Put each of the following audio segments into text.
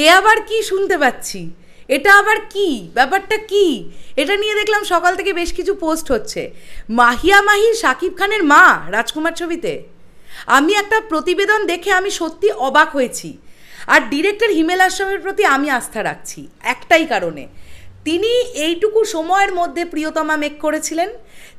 এ আবার কি শুনতে পাচ্ছি? এটা আবার কি? ব্যাপারটা কি? এটা নিয়ে দেখলাম সকাল থেকে বেশ কিছু পোস্ট হচ্ছে। মাহিয়া মাহি শাকিব খানের মা রাজকুমার ছবিতে। আমি একটা প্রতিবেদন দেখে আমি সত্যি অবাক হয়েছি। আর ডিরেক্টর হিমেল আশরাফের প্রতি আমি আস্থা রাখছি একটাই কারণে, তিনি এইটুকু সময়ের মধ্যে প্রিয়তমা মেক করেছিলেন।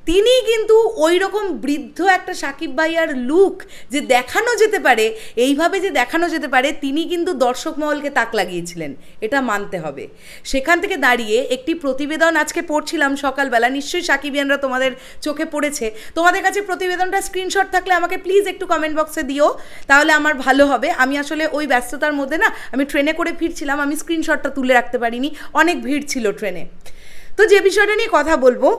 তিনি কিন্তু ওই রকম বৃদ্ধ একটা সাকিব ভাইয়ার লুক যে দেখানো যেতে পারে, এইভাবে যে দেখানো যেতে পারে, তিনি কিন্তু দর্শক মহলকে তাক লাগিয়েছিলেন, এটা মানতে হবে। সেখান থেকে দাঁড়িয়ে একটি প্রতিবেদন আজকে পড়ছিলাম সকালবেলা, নিশ্চয়ই সাকিবিয়ানরা তোমাদের চোখে পড়েছে। তোমাদের কাছে প্রতিবেদনটা স্ক্রিনশট থাকলে আমাকে প্লিজ একটু কমেন্ট বক্সে দিও, তাহলে আমার ভালো হবে। আমি আসলে ওই ব্যস্ততার মধ্যে না, আমি ট্রেনে করে ফিরছিলাম, আমি স্ক্রিনশটটা তুলে রাখতে পারিনি, অনেক ভিড় ছিল ট্রেনে। তো যে বিষয়টা নিয়ে কথা বলবো,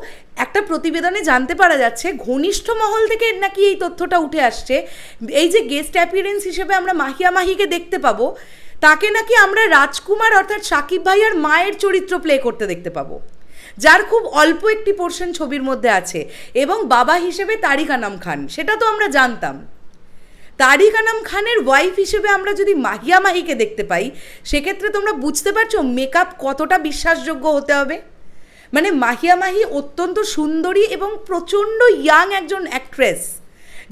একটা প্রতিবেদনে জানতে পারা যাচ্ছে ঘনিষ্ঠ মহল থেকে নাকি এই তথ্যটা উঠে আসছে, এই যে গেস্ট অ্যাপিয়ারেন্স হিসেবে আমরা মাহিয়া মাহিকে দেখতে পাবো, তাকে নাকি আমরা রাজকুমার অর্থাৎ সাকিব ভাইয়ার মায়ের চরিত্র প্লে করতে দেখতে পাবো, যার খুব অল্প একটি পোর্শন ছবির মধ্যে আছে, এবং বাবা হিসেবে তারিক আনাম খান, সেটা তো আমরা জানতাম। তারিক আনাম খানের ওয়াইফ হিসেবে আমরা যদি মাহিয়া মাহিকে দেখতে পাই, সেক্ষেত্রে তোমরা বুঝতে পারছো মেকআপ কতটা বিশ্বাসযোগ্য হতে হবে। মানে মাহিয়া মাহি অত্যন্ত সুন্দরী এবং প্রচণ্ড ইয়াং একজন অ্যাক্ট্রেস,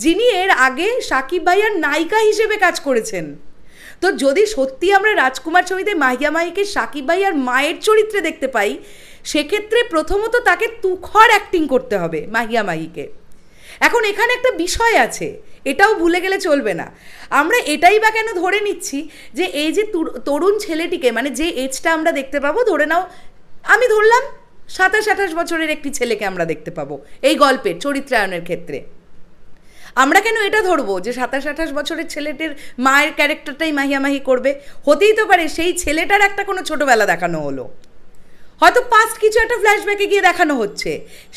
যিনি এর আগে সাকিব ভাইয়ার নায়িকা হিসেবে কাজ করেছেন। তো যদি সত্যি আমরা রাজকুমার ছবিতে মাহিয়া মাহিকে সাকিব ভাইয়ার মায়ের চরিত্রে দেখতে পাই, সেক্ষেত্রে প্রথমত তাকে তুখর অ্যাক্টিং করতে হবে মাহিয়া মাহিকে। এখন এখানে একটা বিষয় আছে, এটাও ভুলে গেলে চলবে না। আমরা এটাই বা কেন ধরে নিচ্ছি যে এই যে তরুণ ছেলেটিকে, মানে যে এজটা আমরা দেখতে পাবো, ধরে নাও আমি ধরলাম 27-28 বছরের একটি ছেলেকে আমরা দেখতে পাবো এই গল্পের চরিত্রায়নের ক্ষেত্রে, আমরা কেন এটা ধরবো যে 27-28 বছরের ছেলেটির মায়ের ক্যারেক্টারটাই মাহিয়া মাহি করবে? হতেই তো পারে সেই ছেলেটার একটা কোনো ছোটোবেলা দেখানো হলো, হয়তো পাস্ট কিছু একটা ফ্ল্যাশব্যাকে গিয়ে দেখানো হচ্ছে,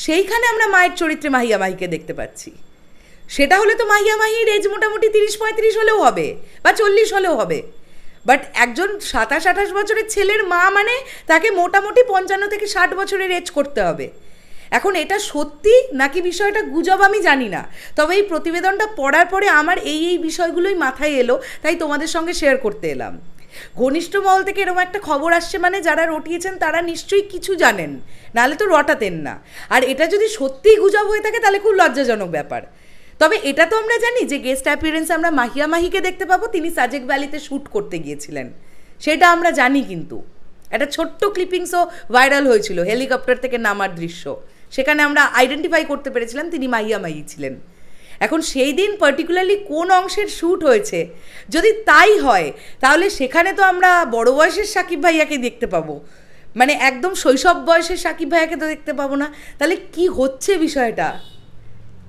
সেইখানে আমরা মায়ের চরিত্রে মাহিয়া মাহিকে দেখতে পাচ্ছি। সেটা হলে তো মাহিয়া মাহির এজ মোটামুটি 30-35 হলেও হবে, বা 40 হলেও হবে। বাট একজন 27-28 বছরের ছেলের মা মানে তাকে মোটামুটি 55 থেকে 60 বছরের এজ করতে হবে। এখন এটা সত্যি নাকি বিষয়টা গুজব আমি জানি না, তবে এই প্রতিবেদনটা পড়ার পরে আমার এই বিষয়গুলোই মাথায় এলো, তাই তোমাদের সঙ্গে শেয়ার করতে এলাম। ঘনিষ্ঠ মহল থেকে এরকম একটা খবর আসছে মানে যারা রটিয়েছেন তারা নিশ্চয়ই কিছু জানেন, নাহলে তো রটাতেন না। আর এটা যদি সত্যিই গুজব হয়ে থাকে তাহলে খুব লজ্জাজনক ব্যাপার। তবে এটা তো আমরা জানি যে গেস্ট অ্যাপিয়ারেন্সে আমরা মাহিয়া মাহিকে দেখতে পাবো, তিনি সাজেক ভ্যালিতে শ্যুট করতে গিয়েছিলেন, সেটা আমরা জানি। কিন্তু একটা ছোট্ট ক্লিপিংসও ভাইরাল হয়েছিল, হেলিকপ্টার থেকে নামার দৃশ্য, সেখানে আমরা আইডেন্টিফাই করতে পেরেছিলাম তিনি মাহিয়া মাহি ছিলেন। এখন সেই দিন পার্টিকুলারলি কোন অংশের শ্যুট হয়েছে, যদি তাই হয় তাহলে সেখানে তো আমরা বড় বয়সের সাকিব ভাইয়াকে দেখতে পাবো, মানে একদম শৈশব বয়সের সাকিব ভাইয়াকে তো দেখতে পাবো না। তাহলে কি হচ্ছে বিষয়টা,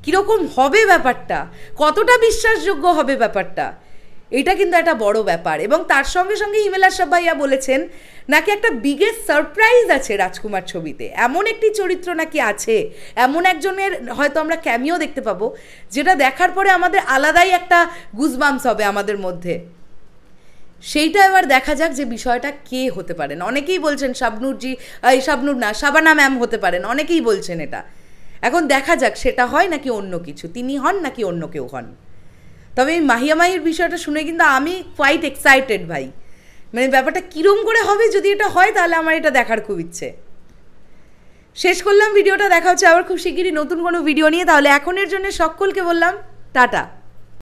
কীরকম হবে ব্যাপারটা, কতটা বিশ্বাসযোগ্য হবে ব্যাপারটা, এটা কিন্তু একটা বড় ব্যাপার। এবং তার সঙ্গে সঙ্গে হিমেল আশরাফ ভাইয়া বলেছেন নাকি একটা বিগেস্ট সারপ্রাইজ আছে রাজকুমার ছবিতে, এমন একটি চরিত্র নাকি আছে, এমন একজনের হয়তো আমরা ক্যামিও দেখতে পাবো, যেটা দেখার পরে আমাদের আলাদাই একটা গুজবাম্পস হবে আমাদের মধ্যে। সেইটা এবার দেখা যাক যে বিষয়টা কে হতে পারেন। অনেকেই বলছেন শাবনুরজি, শাবনুর না, শাবানা ম্যাম হতে পারেন, অনেকেই বলছেন এটা। এখন দেখা যাক সেটা হয় নাকি অন্য কিছু, তিনি হন নাকি অন্য কেউ হন। তবে এই মাহিয়া মাহির বিষয়টা শুনে কিন্তু আমি কোয়াইট এক্সাইটেড ভাই, মানে ব্যাপারটা কীরম করে হবে, যদি এটা হয় তাহলে আমার এটা দেখার খুব ইচ্ছে। শেষ করলাম ভিডিওটা, দেখা হচ্ছে আবার খুব শিগগিরই নতুন কোনো ভিডিও নিয়ে। তাহলে এখনের জন্য সকলকে বললাম টাটা।